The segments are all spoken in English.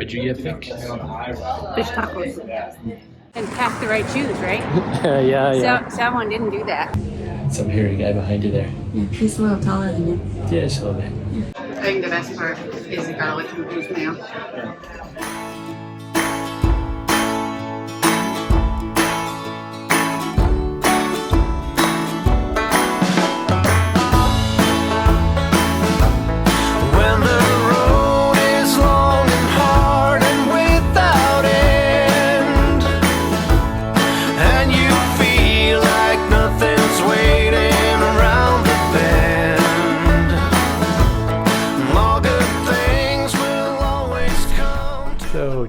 What'd you get, Vic? Fish tacos. And pack the right shoes, right? yeah. So, someone didn't do that. So I'm hearing a guy behind you there. Yeah, he's a little taller than you. Yeah, just a little bit. I think the best part is the garlic infused mayo.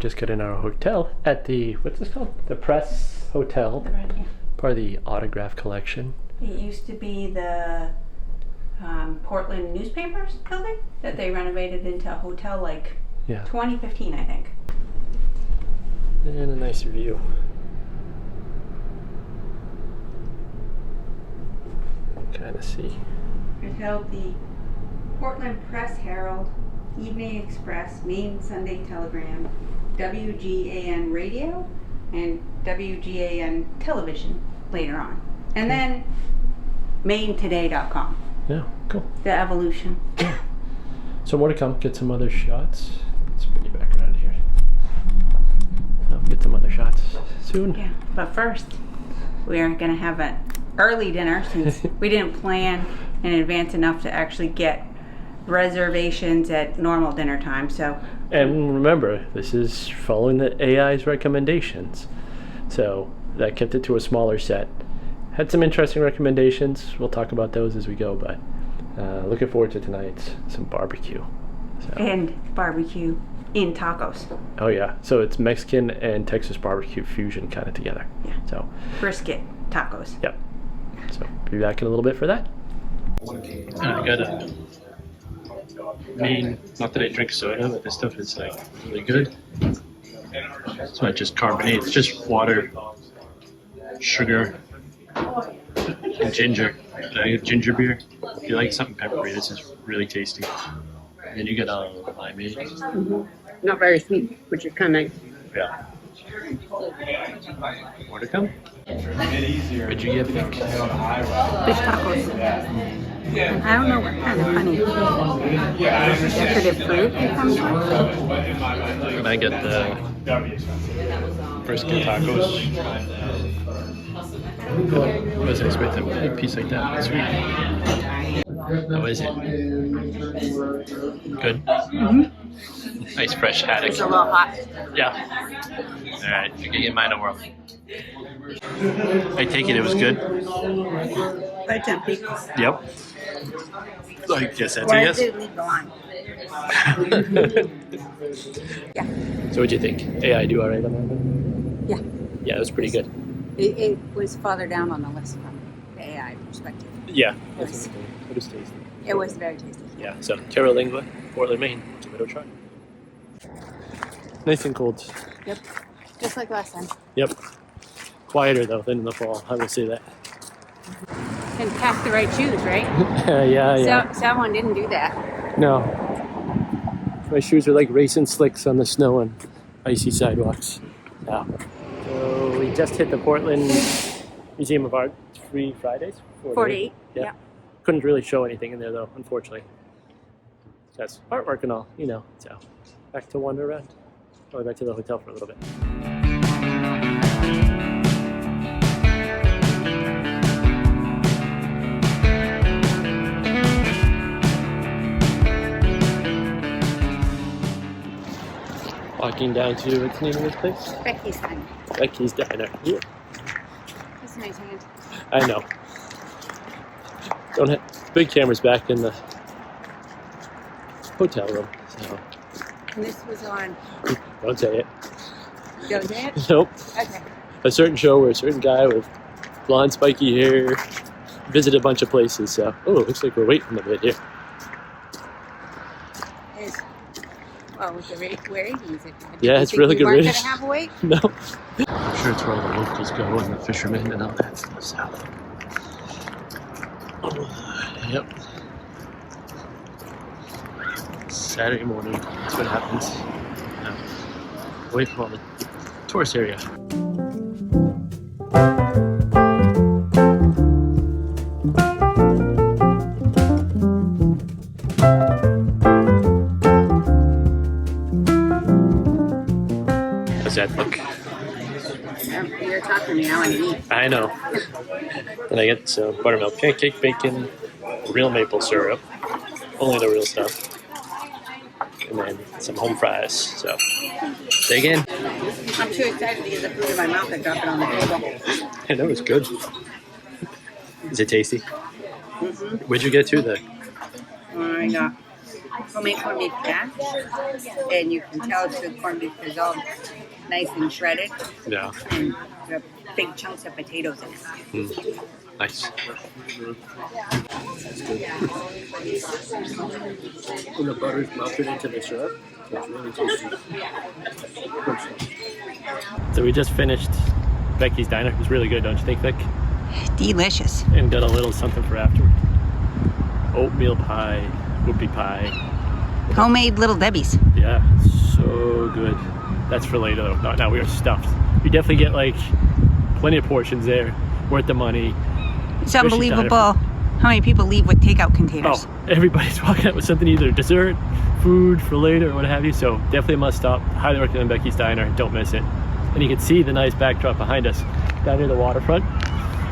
Just got in our hotel at the, what's this called? The Press Hotel. Part of the autograph collection. It used to be the Portland newspapers building that they renovated into a hotel like 2015, I think. And a nice view. Kind of see. It held the Portland Press Herald, Evening Express, Maine Sunday Telegram, WGAN radio, and WGAN television later on. And then MaineToday.com. Yeah, cool. The evolution. Yeah. So more to come. Get some other shots. It's pretty back around here. So get some other shots soon. Yeah, but first we are going to have an early dinner since we didn't plan in advance enough to actually get reservations at normal dinner time. So, and remember, this is following the AI's recommendations, so that kept it to a smaller set. Had some interesting recommendations. We'll talk about those as we go, but looking forward to tonight's some barbecue. So. And barbecue in tacos. Oh yeah, so it's Mexican and Texas barbecue fusion kind of together. Yeah. So brisket tacos. Yep. So be back in a little bit for that. I got a Maine, not that I drink soda, but this stuff is like really good. It's not just carbonate, it's just water, sugar, and ginger. Ginger beer. If you like something peppery, this is really tasty. And then you get a limeade. Mm-hmm. Not very sweet, which is kind of nice. Yeah. More to come. What'd you get, Vic? Fish tacos. I don't know what kind of funny decorative fruit it comes with. And I get the brisket tacos. I wasn't expecting a big piece like that. Sweet. How is it? Good? Mm-hmm. Nice fresh haddock. It's a little hot. Yeah. Alright, you're getting mine a whirl. I take it was good? Very tempting. Yep. I guess that's a Why yes. did we go on? Yeah. So what'd you think? AI do alright on that one? Yeah. Yeah, it was pretty good. It was farther down on the list from the AI perspective. Yeah. It was tasty. It was very tasty. Yeah, so Terlingua, Portland, Maine. Give it a try. Nice and cold. Yep. Just like last time. Yep. Quieter though than in the fall, I will say that. And pack the right shoes, right? yeah. So, someone didn't do that. No. My shoes are like racing slicks on the snow and icy sidewalks. Yeah. So we just hit the Portland Museum of Art 3 Fridays. 48. Yeah. Couldn't really show anything in there though, unfortunately. That's artwork and all, you know. So back to wander around. Probably back to the hotel for a little bit. Walking down to, what's the name of this place? Becky's Diner. Becky's Diner. Yeah. That's a nice hand. I know. Don't have big cameras back in the hotel room. So And this was on. don't say it. Don't say it? Nope. Okay. A certain show where a certain guy with blonde spiky hair visited a bunch of places. So it looks like we're waiting a bit here. Well, with the ratings, Yeah, it's really good ratings. Going to have a wait? No. I'm sure it's where all the locals go and the fishermen and all that stuff. So. Yep. Saturday morning, that's what happens. Yeah. away from all the tourist area. How's that look? You're talking to me, I want to eat. I know. Then I get some buttermilk pancake, bacon, real maple syrup, only the real stuff, and then some home fries. So, dig in. I'm too excited to get the food in my mouth and drop it on the table. I know, it's good. Is it tasty? Mm-hmm. Where'd you get to there? I got homemade corned beef hash, and you can tell the corned beef is all nice and shredded, Yeah. and there are big chunks of potatoes in it. Mm. Nice. That's good. When the butter's melted into the syrup, it's really tasty. So we just finished Becky's diner. It was really good, don't you think, Vic? Delicious. And got a little something for afterward. Oatmeal pie, whoopie pie. Homemade Little Debbie's. Yeah, so good. That's for later though. Not now, we are stuffed. We definitely get like plenty of portions there, worth the money. It's unbelievable how many people leave with takeout containers. Oh, everybody's walking out with something, either dessert, food for later, or what have you. So definitely a must stop. Highly recommend Becky's Diner. Don't miss it. And you can see the nice backdrop behind us down near the waterfront.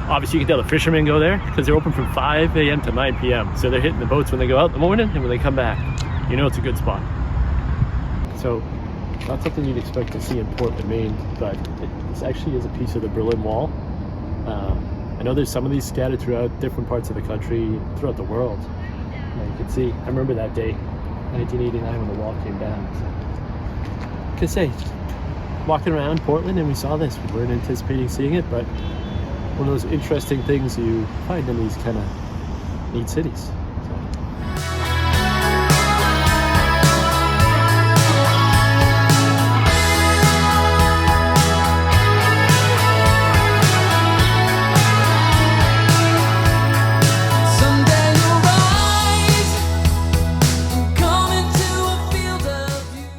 Obviously, you can tell the fishermen go there because they're open from 5 a.m. to 9 p.m. So they're hitting the boats when they go out in the morning and when they come back. You know it's a good spot. So, not something you'd expect to see in Portland, Maine, but this actually is a piece of the Berlin Wall. I know there's some of these scattered throughout different parts of the country, throughout the world. And you can see, I remember that day, 1989, when the wall came down. So, I could say, walking around Portland and we saw this. We weren't anticipating seeing it, but one of those interesting things you find in these kind of neat cities.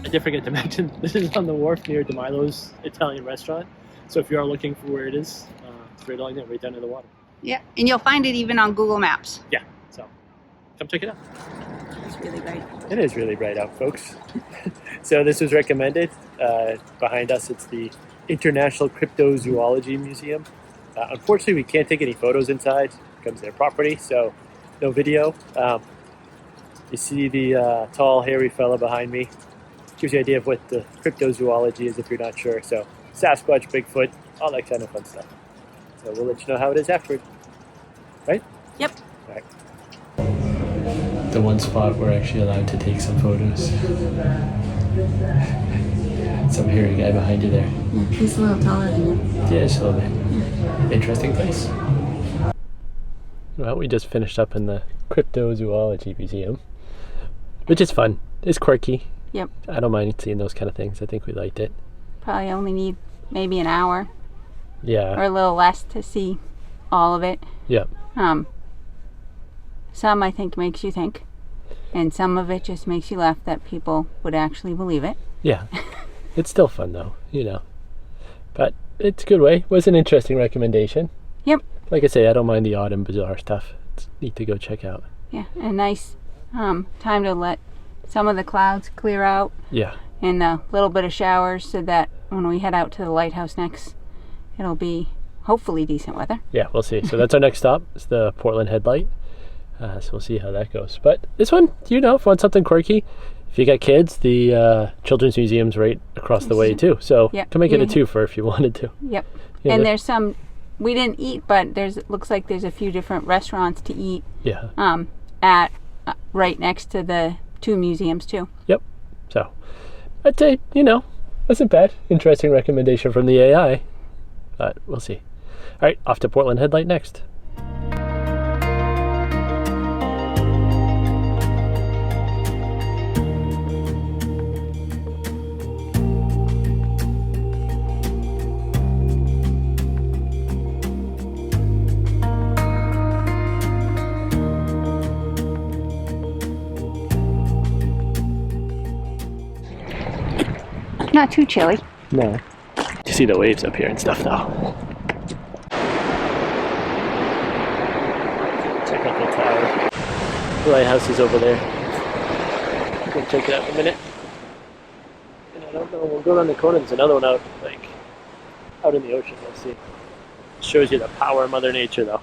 I did forget to mention, this is on the wharf near DeMilo's Italian restaurant. So if you are looking for where it is, it's right along there, right down in the water. Yeah, and you'll find it even on Google Maps. Yeah, so come check it out. It's really bright. It is really bright out, folks. So this was recommended. Behind us, it's the International Cryptozoology Museum. Unfortunately, we can't take any photos inside. It comes their property, so no video. You see the tall, hairy fella behind me. Gives you an idea of what the cryptozoology is if you're not sure. So Sasquatch, Bigfoot, all that kind of fun stuff. So we'll let you know how it is afterward. Right? Yep. All right. The one spot we're actually allowed to take some photos. Some hairy guy behind you there. Yeah, he's a little taller than you. Yeah, just a little bit. Interesting place. Well, we just finished up in the Cryptozoology Museum, which is fun. It's quirky. Yep. I don't mind seeing those kind of things. I think we liked it. Probably only need maybe an hour Yeah. or a little less to see all of it. Yep. Some I think makes you think, and some of it just makes you laugh that people would actually believe it. Yeah. It's still fun though, you know. But it's a good way. It was an interesting recommendation. Yep. Like I say, I don't mind the odd and bizarre stuff. It's neat to go check out. Yeah, a nice time to let some of the clouds clear out. Yeah. And a little bit of showers so that when we head out to the lighthouse next, it'll be hopefully decent weather. Yeah, we'll see. So that's our next stop. It's the Portland Headlight. So we'll see how that goes. But this one, you know, if you want something quirky, if you got kids, the Children's Museum's right across the way too. So Yep. can make it a twofer if you wanted to. Yep. Yeah, And there's some, we didn't eat, but looks like there's a few different restaurants to eat Yeah. at right next to the two museums too. Yep. So I'd say, you know, wasn't bad. Interesting recommendation from the AI. But we'll see. All right, off to Portland Headlight next. Not too chilly. No. You see the waves up here and stuff though. Check out the tower. The lighthouse is over there. We'll check it out in a minute. And I don't know, we'll go around the corner. There's another one out, like, out in the ocean. We'll see. Shows you the power of Mother Nature though.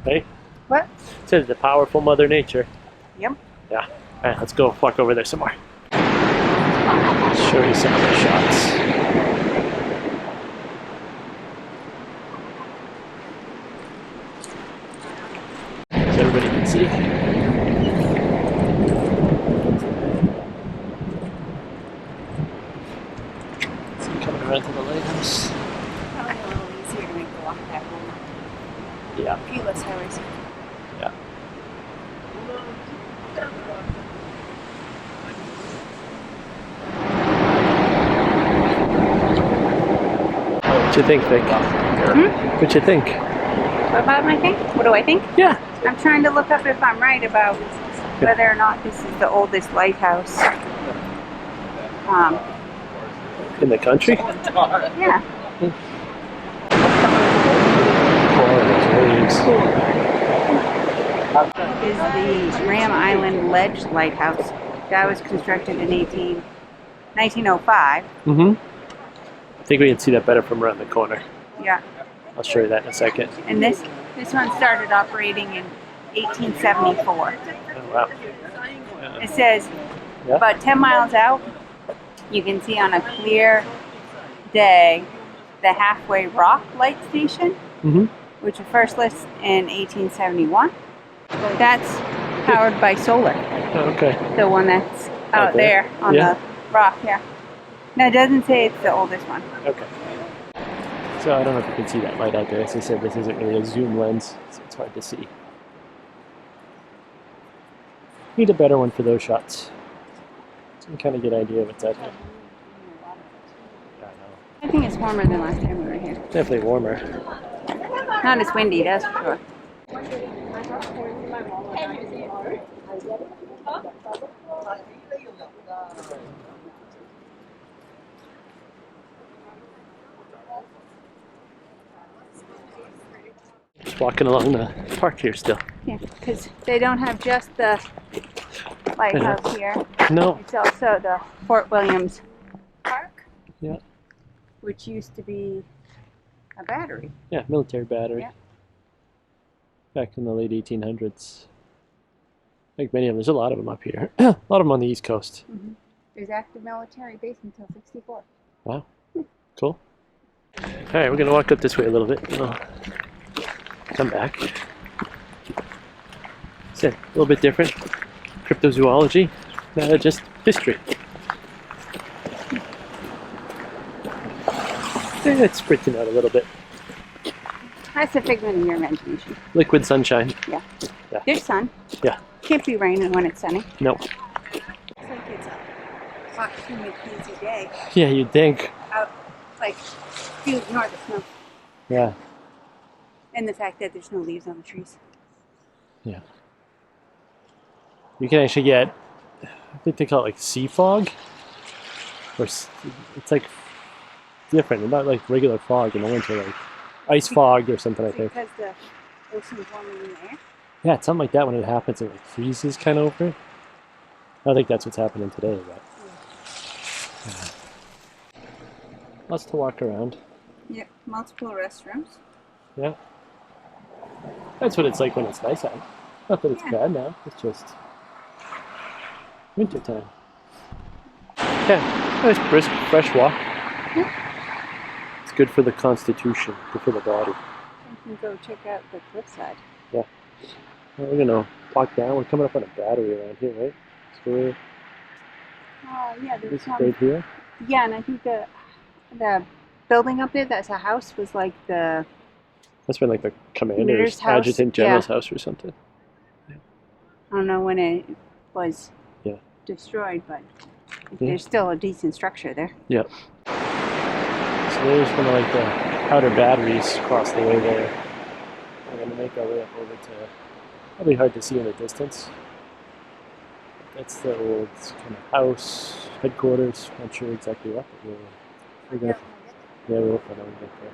Right? What? It says the powerful Mother Nature. Yep. Yeah. Alright, let's go walk over there some more. Show you some of the shots. So everybody can see. So coming around to the lighthouse. Probably a little easier to make the walk back home. Yeah. A few less highways. Yeah. What you think, Vic? What you think? What about my thing? What do I think? Yeah. I'm trying to look up if I'm right about whether or not this is the oldest lighthouse. In the country? Yeah. Is the Ram Island Ledge Lighthouse. That was constructed in 1905. Mm-hmm. I think we can see that better from around the corner. Yeah. I'll show you that in a second. And this one started operating in 1874. Oh, wow. Yeah. It says Yeah. about 10 miles out, you can see on a clear day the Halfway Rock Light Station, Mm-hmm. which was first listed in 1871. That's powered by solar. Oh, okay. The one that's out Out there? there on Yeah. the rock, yeah. No, it doesn't say it's the oldest one. Okay. So I don't know if you can see that light out there. As I said, this isn't really a zoom lens, so it's hard to see. Need a better one for those shots. So you can kind of get an idea of what's out here. Yeah, I know. I think it's warmer than last time we were here. Definitely warmer. Not as windy, that's for sure. Just walking along the park here still. Yeah, because they don't have just the lighthouse here. No. It's also the Fort Williams Park. Yeah. Which used to be a battery. Yeah, military battery. Yeah. Back in the late 1800s. I think many of them. There's a lot of them up here. A lot of them on the East Coast. Mm-hmm. There's active military base until 64. Wow. Cool. All right, we're going to walk up this way a little bit. And I'll come back. So, a little bit different. Cryptozoology, just history. It's sprinting out a little bit. That's a figment of your imagination. Liquid sunshine. Yeah. Yeah. There's sun. Yeah. Can't be raining when it's sunny. No. Looks like it's a hot, humid, hazy day. Yeah, you'd think. Out, like, you ignore the snow. Yeah. And the fact that there's no leaves on the trees. Yeah. You can actually get, I think they call it like sea fog. Or it's like different, not like regular fog in the winter, like ice fog or something, I think. Because the ocean's warmer than the air? Yeah, it's something like that when it happens, it like freezes kind of over. I don't think that's what's happening today, but. Yeah. Lots to walk around. Yep, multiple restrooms. Yeah. That's what it's like when it's nice out. Not that it's Yeah. bad now, it's just winter time. Yeah, nice brisk, fresh walk. Yeah. It's good for the constitution, good for the body. You can go check out the cliffside. Yeah. Well, we're gonna walk down. We're coming up on a battery around here, right? So we're Yeah, there's this some. right here. Yeah, and I think the building up there that's a house was like the That's been like the commander's, Commander's house, adjutant general's yeah. house or something. I don't know when it was Yeah. destroyed, but Yeah. there's still a decent structure there. Yep. So there's one of like the outer batteries across the way there. We're gonna make our way up over to, probably hard to see in the distance. That's the old kind of house, headquarters. Not sure exactly what, but we're gonna, yeah, we'll find out when we get there.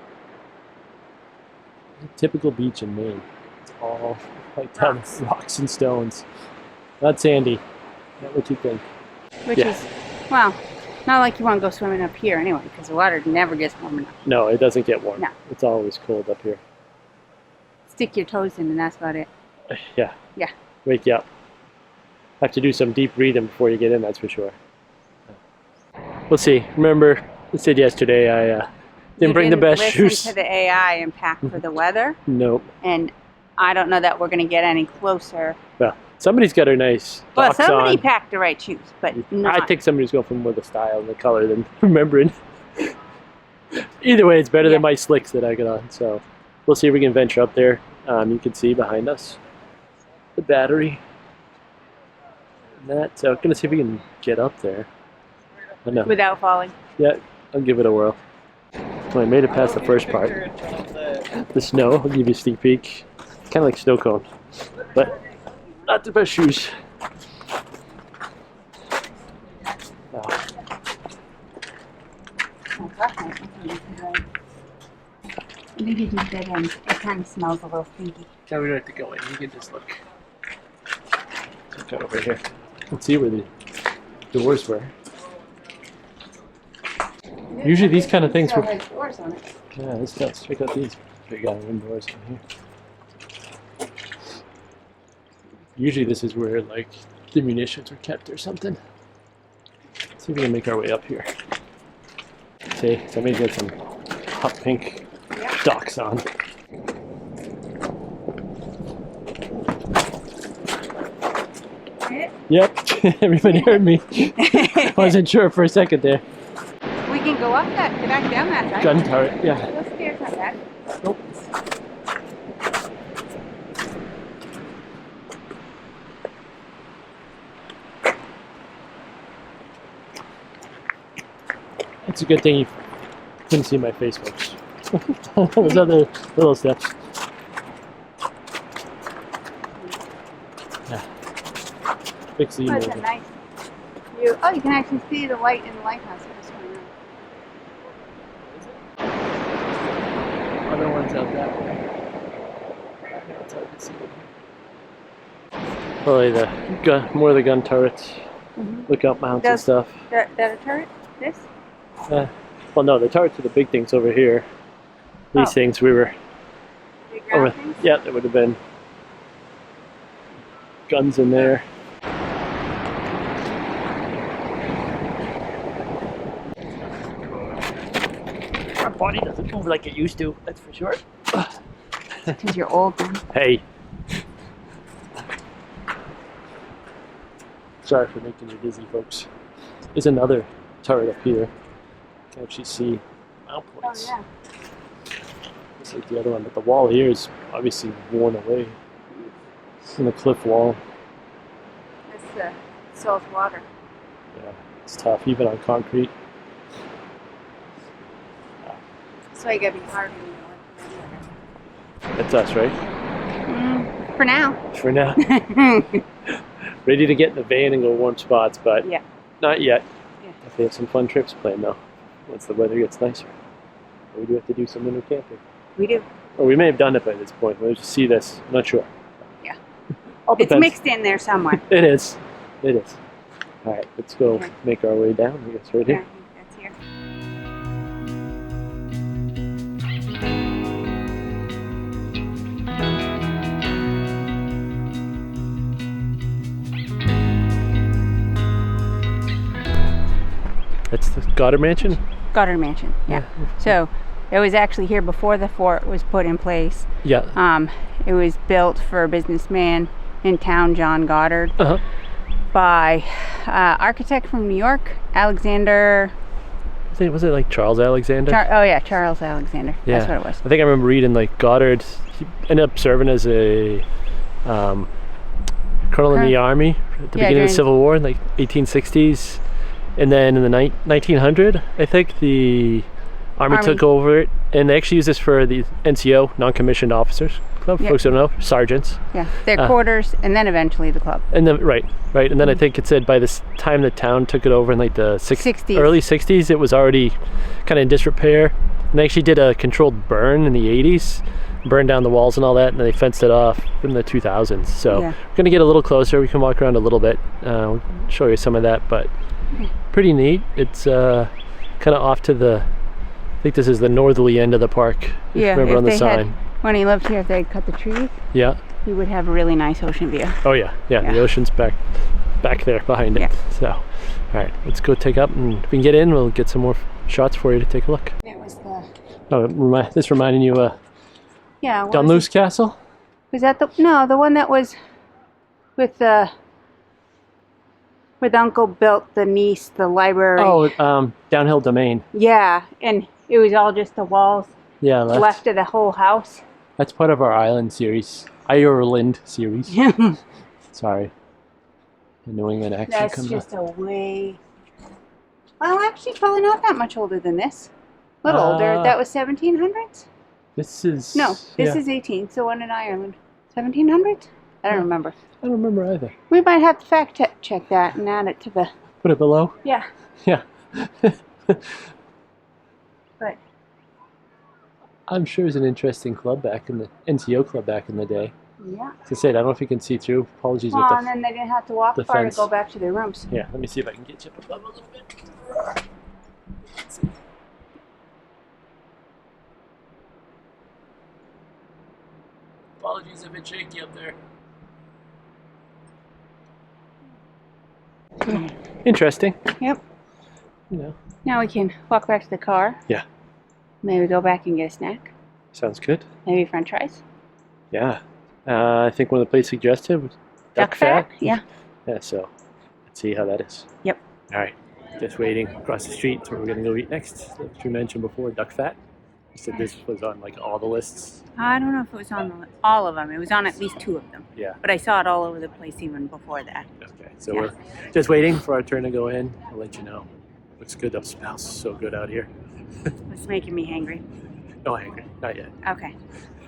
Typical beach in Maine. It's all like down rocks and stones. Not sandy. Not what you think. Which is, well, not like you want to go swimming up here anyway, because the water never gets warm enough. No, it doesn't get warm. No. It's always cold up here. Stick your toes in and that's about it. Yeah. Yeah. Wake you up. Have to do some deep breathing before you get in, that's for sure. We'll see. Remember, I said yesterday I didn't bring the best shoes. Listen to the AI and pack for the weather. Nope. And I don't know that we're going to get any closer. Well, somebody's got a nice Well, box somebody on. packed the right shoes, but not. I think somebody's going for more the style and the color than remembering. Either way, it's better than my slicks that I got on. So we'll see if we can venture up there. You can see behind us the battery. And that. So I'm going to see if we can get up there. I know. Without falling. Yeah, I'll give it a whirl. Well, I made it past the first part. The snow, I'll give you a sneak peek. Kind of like snow cone, but not the best shoes. Oh. I think it just dead end. It kind of smells a little stinky. Yeah, we don't have to go in. You can just look. Look out over here. Let's see where the doors were. Usually these kind of things were. Doors on it. Yeah, this does. Check out these big iron doors in here. Usually this is where like the munitions are kept or something. Let's see if we can make our way up here. See, somebody's got some hot pink docks on. Yep, everybody heard me. I wasn't sure for a second there. We can go up that, back down that side. Gun turret, yeah. Those stairs not bad. Nope. It's a good thing you couldn't see my face, folks. Those other little steps. Yeah. Fix the That's a nice view. Oh, you can actually see the light in the lighthouse. Just going on. Other ones out that way. It's hard to see. Probably the gun, more of the gun turrets, lookout mounts and stuff. That a turret? This? Well, no, the turrets are the big things over here. These things we were. Big round Over, things? yeah, there would have been guns in there. Our body doesn't move like it used to, that's for sure. Because you're old now. Hey. Sorry for making you dizzy, folks. There's another turret up here. You can actually see mount points. Oh, yeah. Just like the other one, but the wall here is obviously worn away. In the cliff wall. That's the salt water. Yeah, it's tough, even on concrete. So you gotta be hard when you That's us, right? For now. For now. Ready to get in the van and go warm spots, but Yeah. not yet. Yeah. They have some fun trips planned though, once the weather gets nicer. We do have to do some winter camping. We do. Or we may have done it by this point. We'll just see this. I'm not sure. Yeah. All It's depends. mixed in there somewhere. It is. It is. All right, let's go Okay. make our way down. I guess right Yeah, I here. think that's here. That's the Goddard Mansion. Goddard Mansion. Yeah. So it was actually here before the fort was put in place. Yeah. It was built for a businessman in town, John Goddard, by architect from New York, Alexander. I think was it like Charles Alexander? Charles Alexander. Yeah. That's what it was. I think I remember reading like Goddard. He ended up serving as a colonel in the army at the beginning of the Civil War in like 1860s, and then in the 1900, I think the Army took over it, and they actually use this for the NCO, non-commissioned officers club. Yep. Folks don't know, sergeants. Yeah, their quarters, and then eventually the club. And then right, and then I think it said by this time the town took it over in like the 60s. early 60s, it was already kind of in disrepair. And they actually did a controlled burn in the 80s, burned down the walls and all that, and then they fenced it off in the 2000s. So Yeah. we're gonna get a little closer. We can walk around a little bit. We'll show you some of that, but pretty neat. It's kind of off to the, I think this is the northerly end of the park. Yeah, Remember if on the they sign. had, when he lived here, if they had cut the trees, Yeah. you would have a really nice ocean view. Oh yeah. Yeah. The ocean's back there behind it. Yeah. So, all right, let's go take up, and if we can get in, we'll get some more shots for you to take a look. It was the This reminding you what Dunluce Castle? was that the one that was with the where the uncle built the niece the library. Oh, Downhill Domain. Yeah, and it was all just the walls Yeah, left of the whole house. that's part of our island series, Ireland series. Sorry, the New England accent That's comes just up. a way. Well, actually, probably not that much older than this. A little older. That was 1700s. This is This is 18th. So one in Ireland, 1700s. I don't remember. I don't remember either. We might have to fact check that and add it to the. Put it below. Yeah. Yeah. But I'm sure it was an interesting club back in the NCO club back in the day. yeah. As I said, I don't know if you can see through. Apologies Well, with and the. then they didn't have to walk the far fence. to go back to their rooms. Yeah, let me see if I can get you up above a little bit. Let's see. Apologies if it's shaky up there. Interesting. Yep. You know, Now we can walk back to the car. Yeah. Maybe go back and get a snack. sounds good. Maybe French fries. Yeah. I think one of the places suggested was Duckfat. Yeah. Yeah, so let's see how that is. Yep. All right. Just waiting across the street. That's where we're going to go eat next. Like you mentioned before, Duckfat. You said this was on like all the lists. I don't know if it was on all of them. It was on at least 2 of them. Yeah. But I saw it all over the place even before that. Okay. So Yeah. we're just waiting for our turn to go in. I'll let you know. Looks good. It smells so good out here. It's making me hangry. No hangry. Not yet. Okay.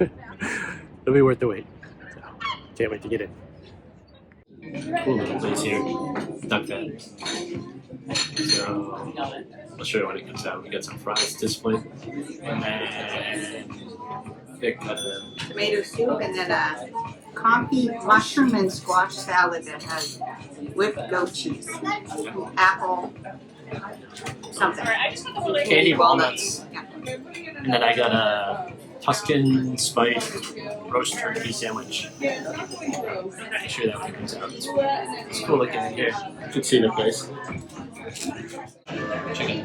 It'll be worth the wait. So, can't wait to get in. Cool little place here. Duckfat. So I'll show you when it comes out. We got some fries displayed. And then Tomato soup and then a confit mushroom and squash salad that has whipped goat cheese, apple, something. candy walnuts. Yeah. And then I got a Tuscan spiced roast turkey sandwich. Make sure that one comes out. It's cool looking in here. You can see the place. Chicken.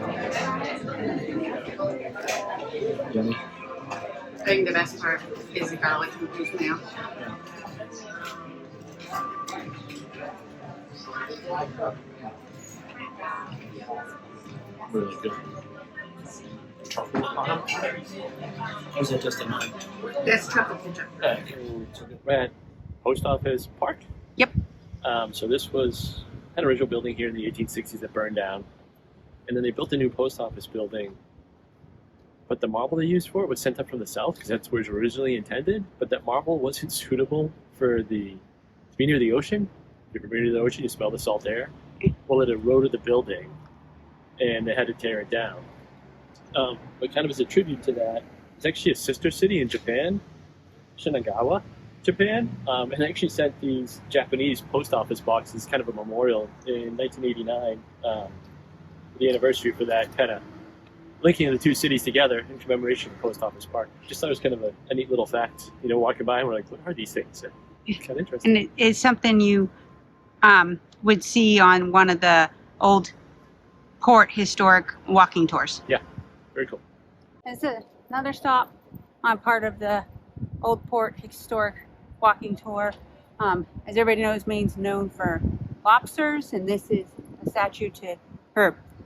Yummy. I think the best part is the garlic infused mayo. Really good. Chocolate bottom. Or is that just a nine? That's chocolate ketchup. We're at Post Office Park. Yep. So this was an original building here in the 1860s that burned down. And then they built a new post office building. But the marble they used for it was sent up from the south because that's where it was originally intended. But that marble wasn't suitable for to be near the ocean. If you're near the ocean, you smell the salt air. Well, it eroded the building, and they had to tear it down. But kind of as a tribute to that, it's actually a sister city in Japan, Shinagawa, Japan, and they actually sent these Japanese post office boxes, kind of a memorial, in 1989, the anniversary for that, kind of linking the two cities together in commemoration of Post Office Park. Just thought it was kind of a neat little fact, walking by and we're like, what are these things? And it's kind of interesting. And it is something you would see on one of the old port historic walking tours. Yeah, very cool. It's another stop on part of the Old Port Historic Walking Tour. As everybody knows, Maine's known for lobsters, and this is a statue to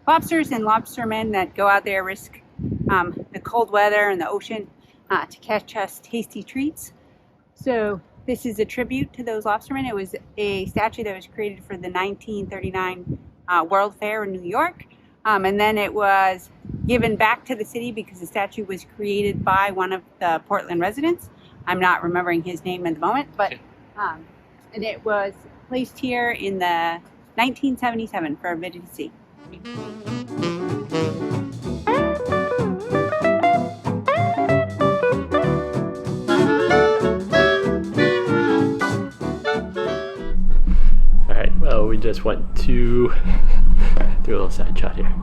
lobsters and lobstermen that go out there, risk the cold weather and the ocean to catch us tasty treats. So this is a tribute to those lobstermen. It was a statue that was created for the 1939 World Fair in New York. And then it was given back to the city because the statue was created by one of the Portland residents. I'm not remembering his name at the moment, but and it was placed here in the 1977 for everybody to see. All right, well, we just went to do a little side shot here.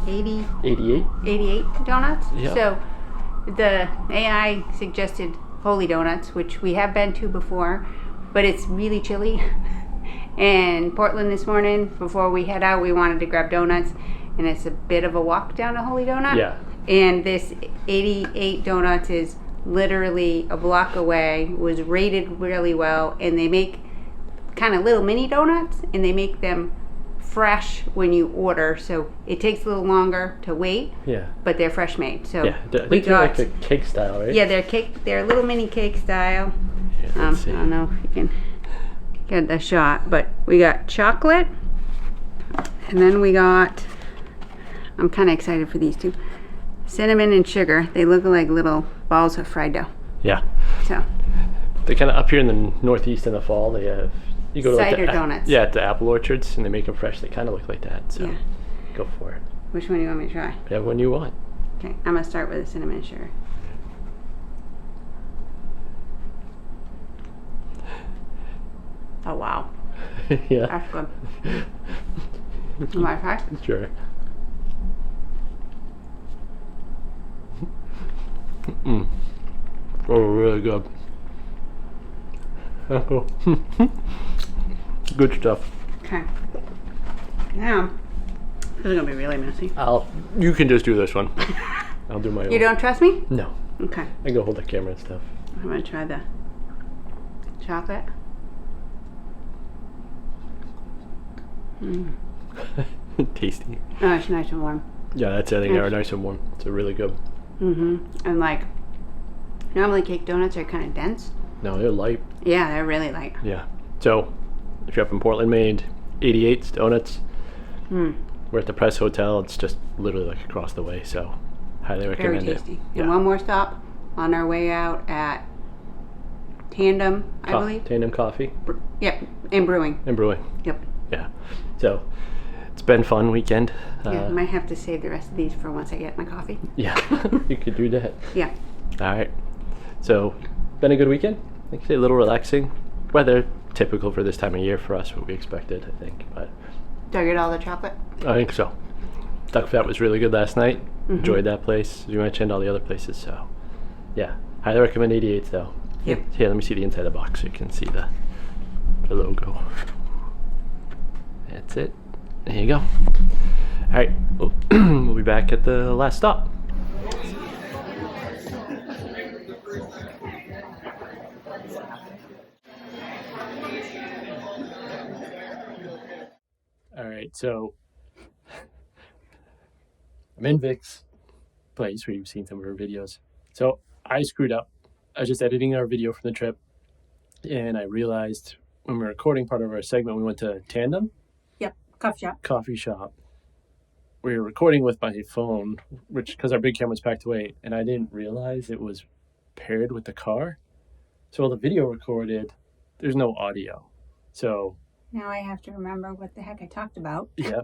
88 donuts. Yeah. So the AI suggested Holy Donuts, which we have been to before, but it's really chilly. And Portland this morning, before we head out, we wanted to grab donuts, and it's a bit of a walk down to Holy Donut. Yeah. And this 88 Donuts is literally a block away, was rated really well, and they make kind of little mini donuts, and they make them fresh when you order, so it takes a little longer to wait. Yeah. But they're fresh made. So Yeah, they do like the cake style, right? Yeah, they're little mini cake style. Yeah, let's see. I don't know if you can get the shot, but we got chocolate, and then we got, I'm kind of excited for these two, cinnamon and sugar. They look like little balls of fried dough. Yeah. So They kind of up here in the Northeast in the fall, they have, you go to like cider donuts. Yeah, at the apple orchards, and they make them fresh. They kind of look like that, so Yeah. go for it. Which one do you want me to try? Yeah, when you want. Okay, I'm gonna start with the cinnamon and sugar. Oh wow, Yeah. that's good. You want to try? Sure. Oh, really good. Good stuff. Okay. Now, this is gonna be really messy. You can just do this one. I'll do my own. You don't trust me? No. Okay. I go hold the camera and stuff. I'm gonna try the chocolate. Tasty. Oh, it's nice and warm. Yeah, that's it. I think they're nice and warm. It's really good. And like, normally cake donuts are kind of dense. No, they're light. Yeah, they're really light. Yeah. So, if you're up in Portland, Maine, 88 Donuts. We're at the Press Hotel. It's just literally like across the way. So, highly Very recommend tasty. it. And one more stop on our way out at Tandem, I believe. Tandem Coffee Yep, and brewing. and Brewing. Yep. Yeah. So, it's been a fun weekend. Yeah, I might have to save the rest of these for once I get my coffee. Yeah, you could do that. Yeah. All right. So, been a good weekend. Like I say, a little relaxing. Weather typical for this time of year for us, what we expected, I think. But Did I get all the chocolate? I think so. Duckfat was really good last night. Enjoyed that place. As you mentioned, all the other places. So, yeah, highly recommend 88s though. Yep. Here, let me see the inside of the box so you can see the logo. That's it. There you go. All right, we'll be back at the last stop. All right, so I'm in Vic's place where you've seen some of her videos. So I screwed up. I was just editing our video from the trip, and I realized when we were recording part of our segment, we went to Tandem Yep, coffee shop. We were recording with my phone, which because our big camera's packed away, and I didn't realize it was paired with the car. So while the video recorded, there's no audio. So Now I have to remember what the heck I talked about yeah,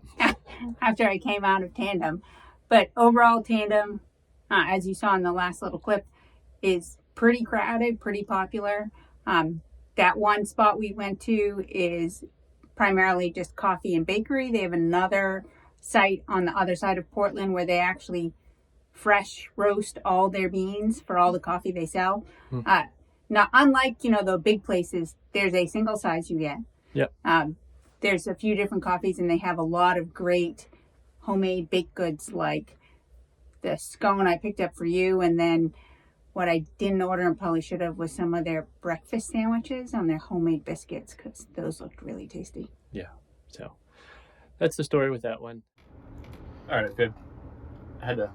after I came out of Tandem. But overall, Tandem, as you saw in the last little clip, is pretty crowded, pretty popular. That one spot we went to is primarily just coffee and bakery. They have another site on the other side of Portland where they actually fresh roast all their beans for all the coffee they sell. Now, unlike, the big places, there's a single size you get. Yep. There's a few different coffees, and they have a lot of great homemade baked goods like the scone I picked up for you, and then what I didn't order and probably should have was some of their breakfast sandwiches on their homemade biscuits, because those looked really tasty. yeah. So that's the story with that one. All right, babe. I had to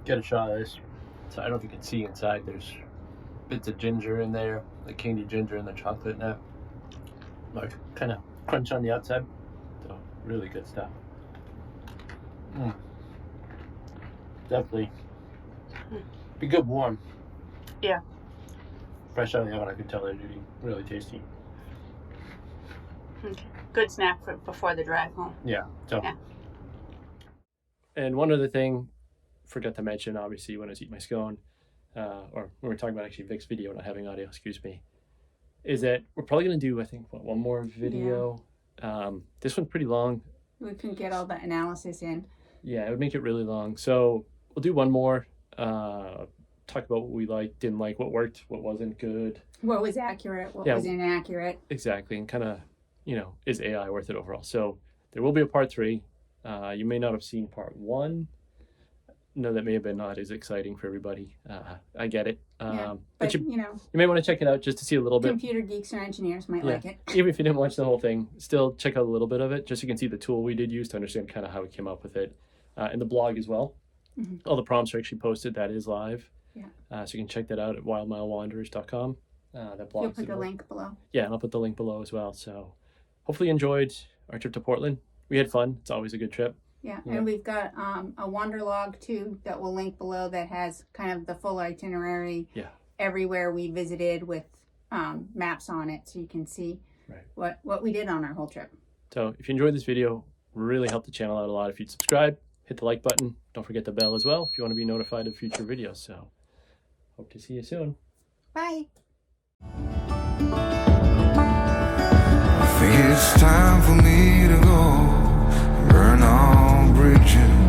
get a shot of this. So I don't know if you can see inside. There's bits of ginger in there, the candy ginger and the chocolate nut. Like kind of crunch on the outside. So really good stuff. definitely be good warm. Yeah. Fresh out of the oven, I could tell they're really tasty. Okay. Good snack for before the drive home. Yeah. So. Yeah. And one other thing, forgot to mention, obviously, when I was eating my scone, or when we're talking about actually Vic's video, not having audio, excuse me, is that we're probably going to do, I think, one more video. Yeah. This one's pretty long. We couldn't get all the analysis in. Yeah, it would make it really long. So we'll do one more. Talk about what we liked, didn't like, what worked, what wasn't good. What was accurate, what was inaccurate. Exactly, and kind of, is AI worth it overall? So there will be a part 3. You may not have seen part 1. No, that may have been not as exciting for everybody. I get it. But you may want to check it out just to see a little bit. Computer geeks or engineers might like it. Even if you didn't watch the whole thing, still check out a little bit of it, just so you can see the tool we did use to understand kind of how we came up with it. And the blog as well. Mm-hmm. All the prompts are actually posted. That is live. Yeah. So you can check that out at wildmilewanderers.com. That blog. You'll put the link below. Yeah, and I'll put the link below as well. So hopefully you enjoyed our trip to Portland. We had fun. It's always a good trip. Yeah, and we've got a wander log too that we'll link below that has kind of the full itinerary. Yeah. Everywhere we visited with maps on it, so you can see what we did on our whole trip. So if you enjoyed this video, really help the channel out a lot if you'd subscribe, hit the like button. Don't forget the bell as well if you want to be notified of future videos. So hope to see you soon. Bye. I think it's time for me to go, burn all bridges.